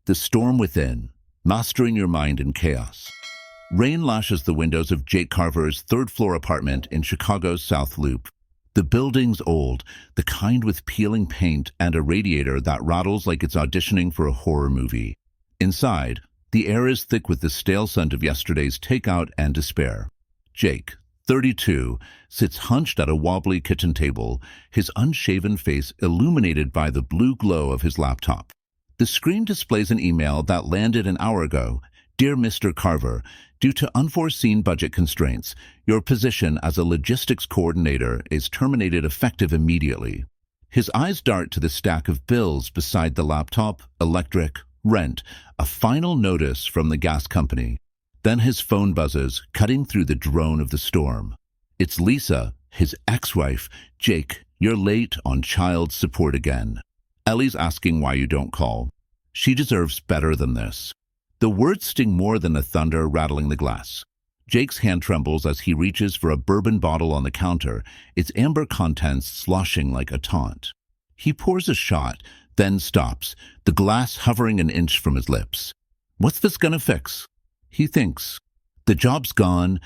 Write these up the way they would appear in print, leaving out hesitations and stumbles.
The Storm Within, Mastering Your Mind in Chaos. Rain lashes the windows of Jake Carver's third-floor apartment in Chicago's South Loop. The building's old, the kind with peeling paint and a radiator that rattles like it's auditioning for a horror movie. Inside, the air is thick with the stale scent of yesterday's takeout and despair. Jake, 32, sits hunched at a wobbly kitchen table, his unshaven face illuminated by the blue glow of his laptop. The screen displays an email that landed an hour ago. Dear Mr. Carver, due to unforeseen budget constraints, your position as a logistics coordinator is terminated effective immediately. His eyes dart to the stack of bills beside the laptop, electric, rent, a final notice from the gas company. Then his phone buzzes, cutting through the drone of the storm. It's Lisa, his ex-wife. Jake, you're late on child support again. Ellie's asking why you don't call. She deserves better than this. The words sting more than the thunder rattling the glass. Jake's hand trembles as he reaches for a bourbon bottle on the counter, its amber contents sloshing like a taunt. He pours a shot, then stops, the glass hovering an inch from his lips. What's this gonna fix? He thinks. The job's gone,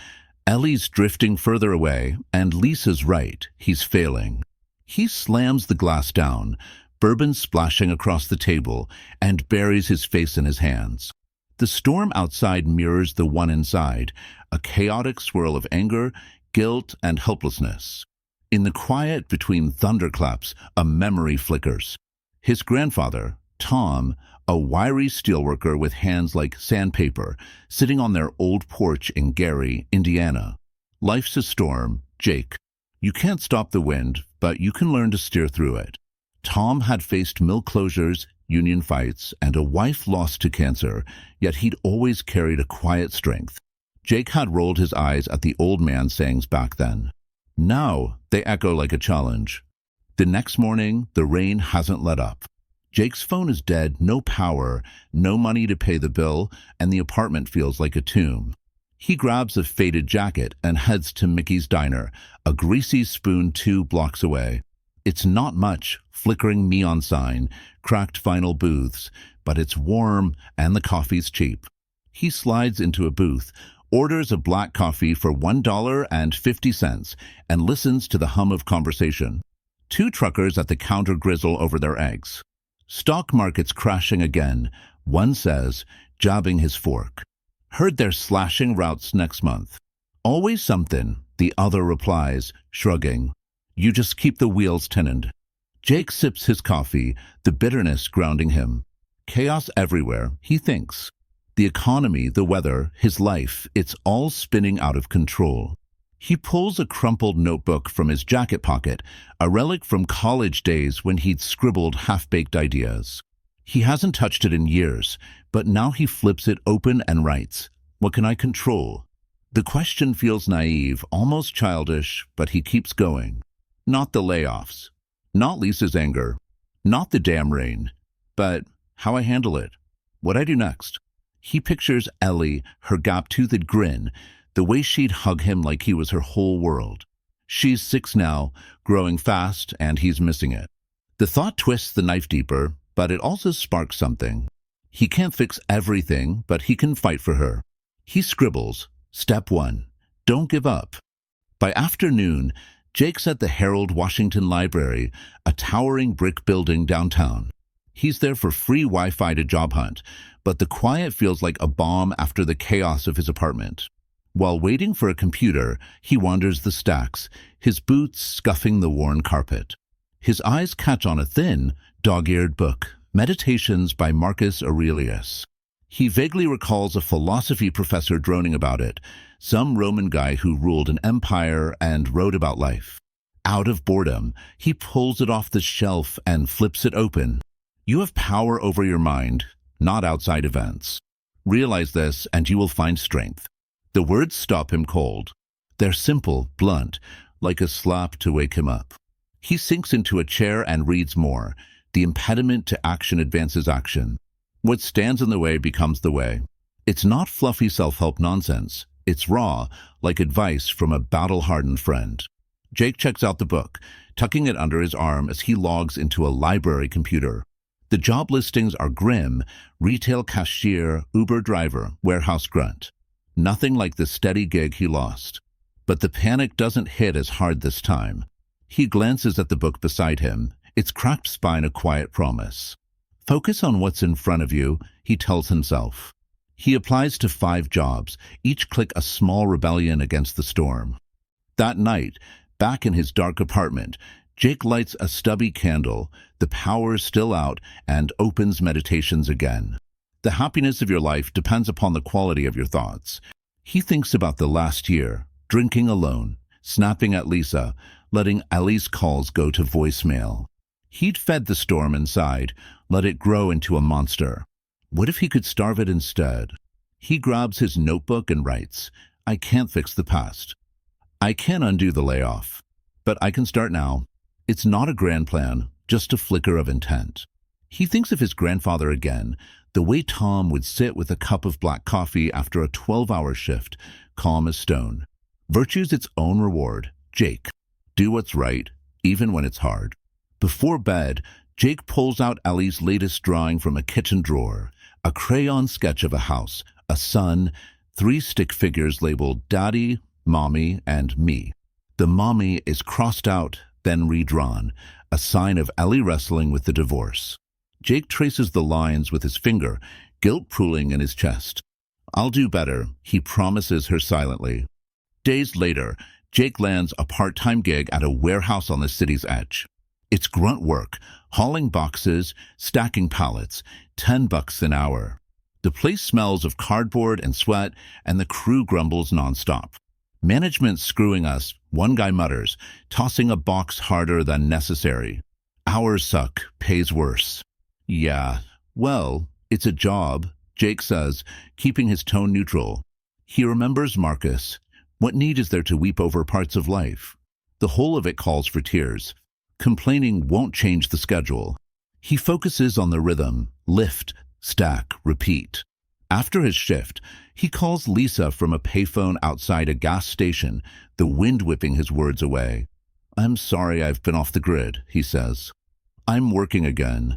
Ellie's drifting further away, and Lisa's right, he's failing. He slams the glass down, bourbon splashing across the table, and buries his face in his hands. The storm outside mirrors the one inside, a chaotic swirl of anger, guilt, and helplessness. In the quiet between thunderclaps, a memory flickers. His grandfather, Tom, a wiry steelworker with hands like sandpaper, sitting on their old porch in Gary, Indiana. Life's a storm, Jake. You can't stop the wind, but you can learn to steer through it. Tom had faced mill closures, union fights, and a wife lost to cancer, yet he'd always carried a quiet strength. Jake had rolled his eyes at the old man's sayings back then. Now they echo like a challenge. The next morning, the rain hasn't let up. Jake's phone is dead, no power, no money to pay the bill, and the apartment feels like a tomb. He grabs a faded jacket and heads to Mickey's Diner, a greasy spoon 2 blocks away. It's not much, flickering neon sign, cracked vinyl booths, but it's warm and the coffee's cheap. He slides into a booth, orders a black coffee for $1.50, and listens to the hum of conversation. 2 truckers at the counter grizzle over their eggs. Stock market's crashing again, one says, jabbing his fork. Heard they're slashing routes next month. Always something, the other replies, shrugging. You just keep the wheels tinted. Jake sips his coffee, the bitterness grounding him. Chaos everywhere, he thinks. The economy, the weather, his life, it's all spinning out of control. He pulls a crumpled notebook from his jacket pocket, a relic from college days when he'd scribbled half-baked ideas. He hasn't touched it in years, but now he flips it open and writes, "What can I control?" The question feels naive, almost childish, but he keeps going. Not the layoffs, not Lisa's anger, not the damn rain, but how I handle it, what I do next. He pictures Ellie, her gap-toothed grin, the way she'd hug him like he was her whole world. She's 6 now, growing fast, and he's missing it. The thought twists the knife deeper, but it also sparks something. He can't fix everything, but he can fight for her. He scribbles, Step 1, don't give up. By afternoon, Jake's at the Harold Washington Library, a towering brick building downtown. He's there for free Wi-Fi to job hunt, but the quiet feels like a bomb after the chaos of his apartment. While waiting for a computer, he wanders the stacks, his boots scuffing the worn carpet. His eyes catch on a thin, dog-eared book, Meditations by Marcus Aurelius. He vaguely recalls a philosophy professor droning about it, some Roman guy who ruled an empire and wrote about life. Out of boredom, he pulls it off the shelf and flips it open. You have power over your mind, not outside events. Realize this and you will find strength. The words stop him cold. They're simple, blunt, like a slap to wake him up. He sinks into a chair and reads more. The impediment to action advances action. What stands in the way becomes the way. It's not fluffy self-help nonsense. It's raw, like advice from a battle-hardened friend. Jake checks out the book, tucking it under his arm as he logs into a library computer. The job listings are grim: retail cashier, Uber driver, warehouse grunt. Nothing like the steady gig he lost. But the panic doesn't hit as hard this time. He glances at the book beside him, its cracked spine a quiet promise. Focus on what's in front of you, he tells himself. He applies to 5 jobs, each click a small rebellion against the storm. That night, back in his dark apartment, Jake lights a stubby candle, the power still out, and opens meditations again. The happiness of your life depends upon the quality of your thoughts. He thinks about the last year, drinking alone, snapping at Lisa, letting Ellie's calls go to voicemail. He'd fed the storm inside, let it grow into a monster. What if he could starve it instead? He grabs his notebook and writes, I can't fix the past. I can undo the layoff. But I can start now. It's not a grand plan, just a flicker of intent. He thinks of his grandfather again, the way Tom would sit with a cup of black coffee after a 12-hour shift, calm as stone. Virtue's its own reward. Jake. Do what's right, even when it's hard. Before bed, Jake pulls out Ellie's latest drawing from a kitchen drawer, a crayon sketch of a house, a sun, 3 stick figures labeled Daddy, Mommy, and Me. The mommy is crossed out, then redrawn, a sign of Ellie wrestling with the divorce. Jake traces the lines with his finger, guilt pooling in his chest. I'll do better, he promises her silently. Days later, Jake lands a part-time gig at a warehouse on the city's edge. It's grunt work, hauling boxes, stacking pallets, $10 an hour. The place smells of cardboard and sweat, and the crew grumbles nonstop. Management's screwing us, one guy mutters, tossing a box harder than necessary. Hours suck, pays worse. Yeah, well, it's a job, Jake says, keeping his tone neutral. He remembers Marcus. What need is there to weep over parts of life? The whole of it calls for tears. Complaining won't change the schedule. He focuses on the rhythm: lift, stack, repeat. After his shift, he calls Lisa from a payphone outside a gas station, the wind whipping his words away. I'm sorry I've been off the grid, he says. I'm working again.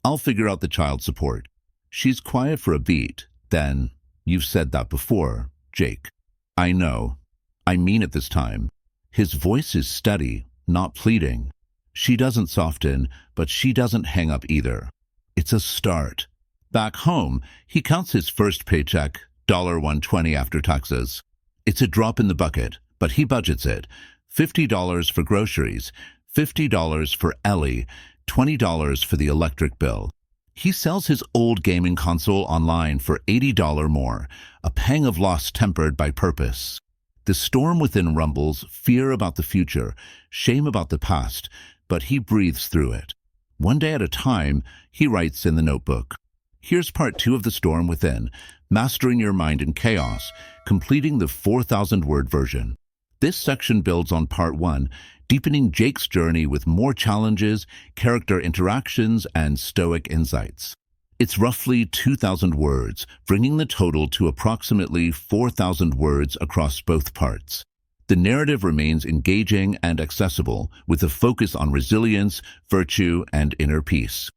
I'll figure out the child support. She's quiet for a beat. Then, you've said that before, Jake. I know. I mean it this time. His voice is steady, not pleading. She doesn't soften, but she doesn't hang up either. It's a start. Back home, he counts his first paycheck, $120 after taxes. It's a drop in the bucket, but he budgets it. $50 for groceries, $50 for Ellie, $20 for the electric bill. He sells his old gaming console online for $80 more, a pang of loss tempered by purpose. The storm within rumbles, fear about the future, shame about the past, but he breathes through it. One day at a time, he writes in the notebook. Here's part 2 of the storm within, mastering your mind in chaos, completing the 4,000-word version. This section builds on part 1, deepening Jake's journey with more challenges, character interactions, and stoic insights. It's roughly 2,000 words, bringing the total to approximately 4,000 words across both parts. The narrative remains engaging and accessible, with a focus on resilience, virtue, and inner peace.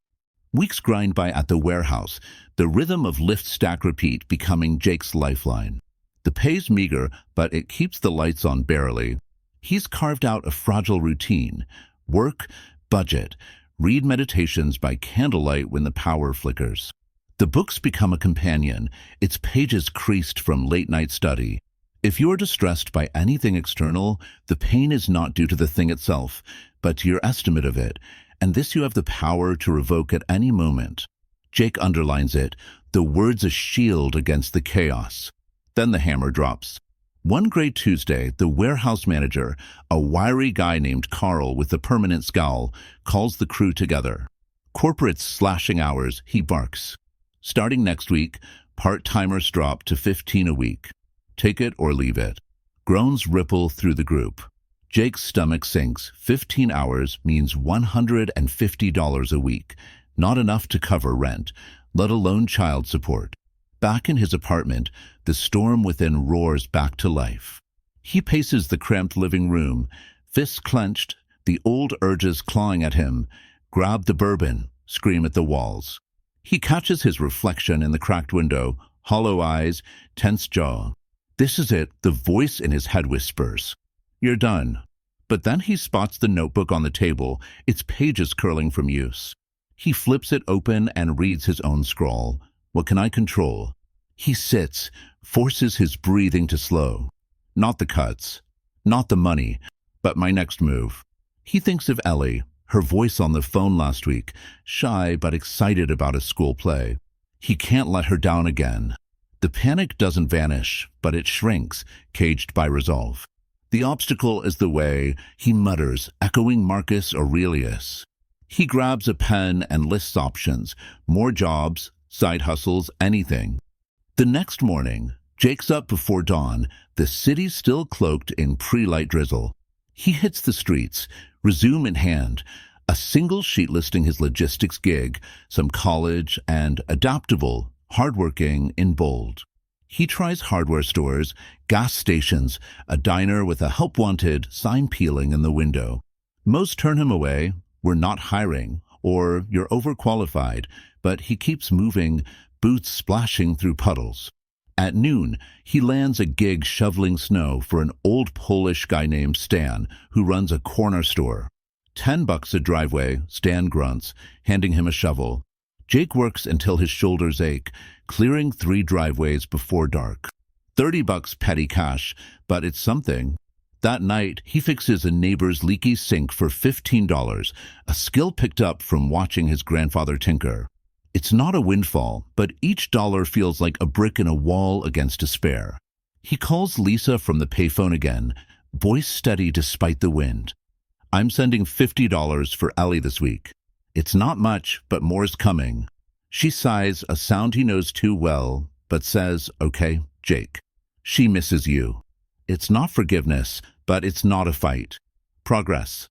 Weeks grind by at the warehouse, the rhythm of lift, stack, repeat becoming Jake's lifeline. The pay's meager, but it keeps the lights on barely. He's carved out a fragile routine: work, budget, read meditations by candlelight when the power flickers. The books become a companion, its pages creased from late-night study. If you're distressed by anything external, the pain is not due to the thing itself, but to your estimate of it, and this you have the power to revoke at any moment. Jake underlines it, the words a shield against the chaos. Then the hammer drops. One gray Tuesday, the warehouse manager, a wiry guy named Carl with a permanent scowl, calls the crew together. Corporate's slashing hours, he barks. Starting next week, part-timers drop to 15 a week. Take it or leave it. Groans ripple through the group. Jake's stomach sinks. 15 hours means $150 a week, not enough to cover rent, let alone child support. Back in his apartment, the storm within roars back to life. He paces the cramped living room, fists clenched, the old urges clawing at him. Grab the bourbon, scream at the walls. He catches his reflection in the cracked window, hollow eyes, tense jaw. This is it, the voice in his head whispers. You're done. But then he spots the notebook on the table, its pages curling from use. He flips it open and reads his own scrawl. What can I control? He sits, forces his breathing to slow. Not the cuts, not the money, but my next move. He thinks of Ellie, her voice on the phone last week, shy but excited about a school play. He can't let her down again. The panic doesn't vanish, but it shrinks, caged by resolve. The obstacle is the way, he mutters, echoing Marcus Aurelius. He grabs a pen and lists options, more jobs, side hustles, anything. The next morning, Jake's up before dawn, the city still cloaked in pre-light drizzle. He hits the streets, resume in hand, a single sheet listing his logistics gig, some college, and adaptable, hardworking in bold. He tries hardware stores, gas stations, a diner with a help wanted sign peeling in the window. Most turn him away, we're not hiring, or you're overqualified, but he keeps moving, boots splashing through puddles. At noon, he lands a gig shoveling snow for an old Polish guy named Stan, who runs a corner store. $10 a driveway, Stan grunts, handing him a shovel. Jake works until his shoulders ache, clearing 3 driveways before dark. $30 petty cash, but it's something. That night, he fixes a neighbor's leaky sink for $15, a skill picked up from watching his grandfather tinker. It's not a windfall, but each dollar feels like a brick in a wall against despair. He calls Lisa from the payphone again, voice steady despite the wind. I'm sending $50 for Ellie this week. It's not much, but more's coming. She sighs, a sound he knows too well, but says, okay, Jake. She misses you. It's not forgiveness, but it's not a fight. Progress.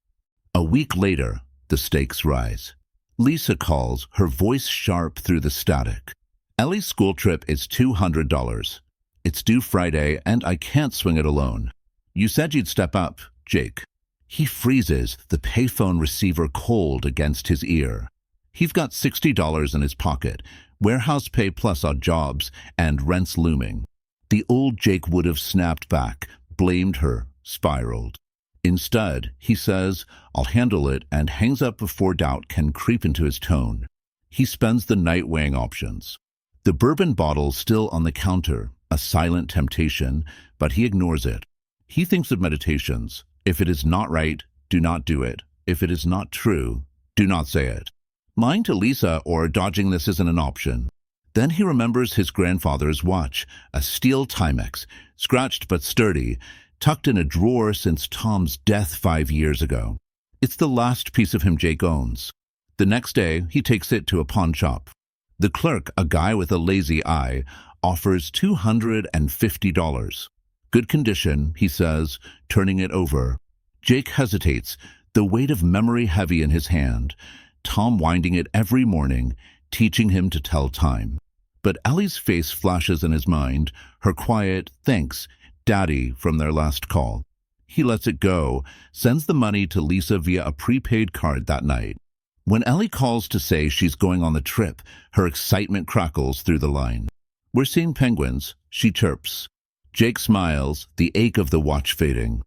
A week later, the stakes rise. Lisa calls, her voice sharp through the static. Ellie's school trip is $200. It's due Friday, and I can't swing it alone. You said you'd step up, Jake. He freezes, the payphone receiver cold against his ear. He's got $60 in his pocket, warehouse pay plus odd jobs, and rents looming. The old Jake would have snapped back, blamed her, spiraled. Instead, he says, I'll handle it, and hangs up before doubt can creep into his tone. He spends the night weighing options. The bourbon bottle's still on the counter, a silent temptation, but he ignores it. He thinks of meditations. If it is not right, do not do it. If it is not true, do not say it. Lying to Lisa or dodging this isn't an option. Then he remembers his grandfather's watch, a steel Timex, scratched but sturdy, tucked in a drawer since Tom's death 5 years ago. It's the last piece of him Jake owns. The next day, he takes it to a pawn shop. The clerk, a guy with a lazy eye, offers $250. Good condition, he says, turning it over. Jake hesitates, the weight of memory heavy in his hand, Tom winding it every morning, teaching him to tell time. But Ellie's face flashes in his mind, her quiet, thanks, Daddy, from their last call. He lets it go, sends the money to Lisa via a prepaid card that night. When Ellie calls to say she's going on the trip, her excitement crackles through the line. We're seeing penguins, she chirps. Jake smiles, the ache of the watch fading.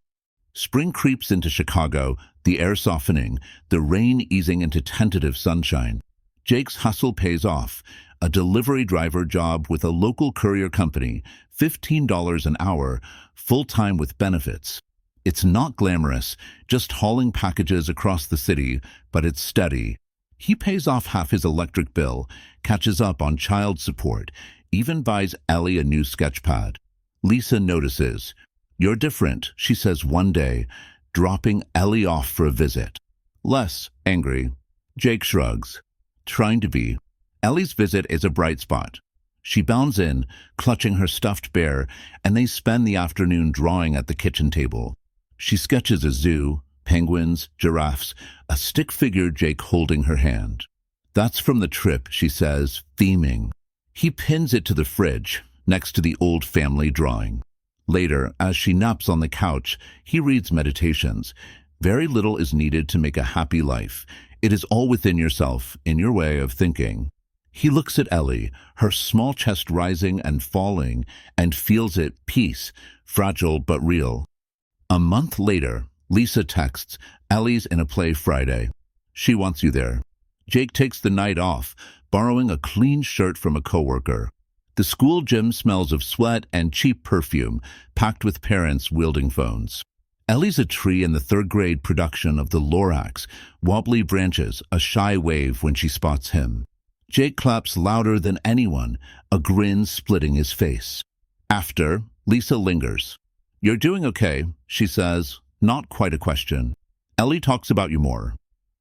Spring creeps into Chicago, the air softening, the rain easing into tentative sunshine. Jake's hustle pays off. A delivery driver job with a local courier company, $15 an hour, full-time with benefits. It's not glamorous, just hauling packages across the city, but it's steady. He pays off half his electric bill, catches up on child support, even buys Ellie a new sketchpad. Lisa notices. You're different, she says one day, dropping Ellie off for a visit. Less angry. Jake shrugs. Trying to be. Ellie's visit is a bright spot. She bounds in, clutching her stuffed bear, and they spend the afternoon drawing at the kitchen table. She sketches a zoo, penguins, giraffes, a stick figure Jake holding her hand. That's from the trip, she says, theming. He pins it to the fridge, next to the old family drawing. Later, as she naps on the couch, he reads meditations. Very little is needed to make a happy life. It is all within yourself, in your way of thinking. He looks at Ellie, her small chest rising and falling, and feels it, peace, fragile but real. A month later, Lisa texts, Ellie's in a play Friday. She wants you there. Jake takes the night off, borrowing a clean shirt from a coworker. The school gym smells of sweat and cheap perfume, packed with parents wielding phones. Ellie's a tree in the third-grade production of The Lorax, wobbly branches, a shy wave when she spots him. Jake claps louder than anyone, a grin splitting his face. After, Lisa lingers. You're doing okay, she says, not quite a question. Ellie talks about you more.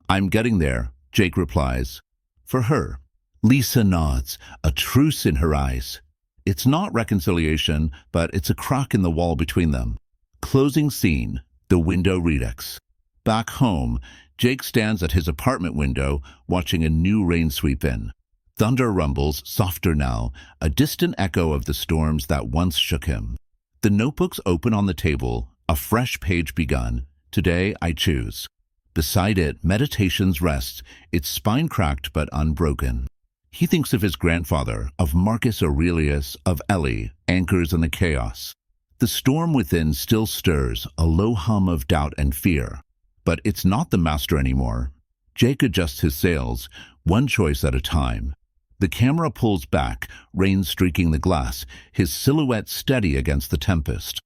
I'm getting there, Jake replies. For her. Lisa nods, a truce in her eyes. It's not reconciliation, but it's a crack in the wall between them. Closing scene, the window redux. Back home, Jake stands at his apartment window, watching a new rain sweep in. Thunder rumbles, softer now, a distant echo of the storms that once shook him. The notebook's open on the table, a fresh page begun. Today I choose. Beside it, Meditations rests, its spine cracked but unbroken. He thinks of his grandfather, of Marcus Aurelius, of Ellie, anchors in the chaos. The storm within still stirs, a low hum of doubt and fear. But it's not the master anymore. Jake adjusts his sails, one choice at a time. The camera pulls back, rain streaking the glass, his silhouette steady against the tempest.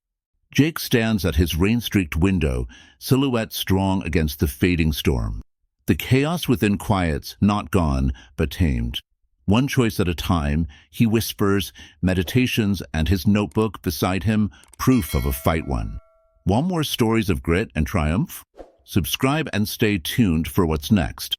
Jake stands at his rain-streaked window, silhouette strong against the fading storm. The chaos within quiets, not gone, but tamed. One choice at a time, he whispers, Meditations, and his notebook beside him, proof of a fight won. Want more stories of grit and triumph? Subscribe and stay tuned for what's next.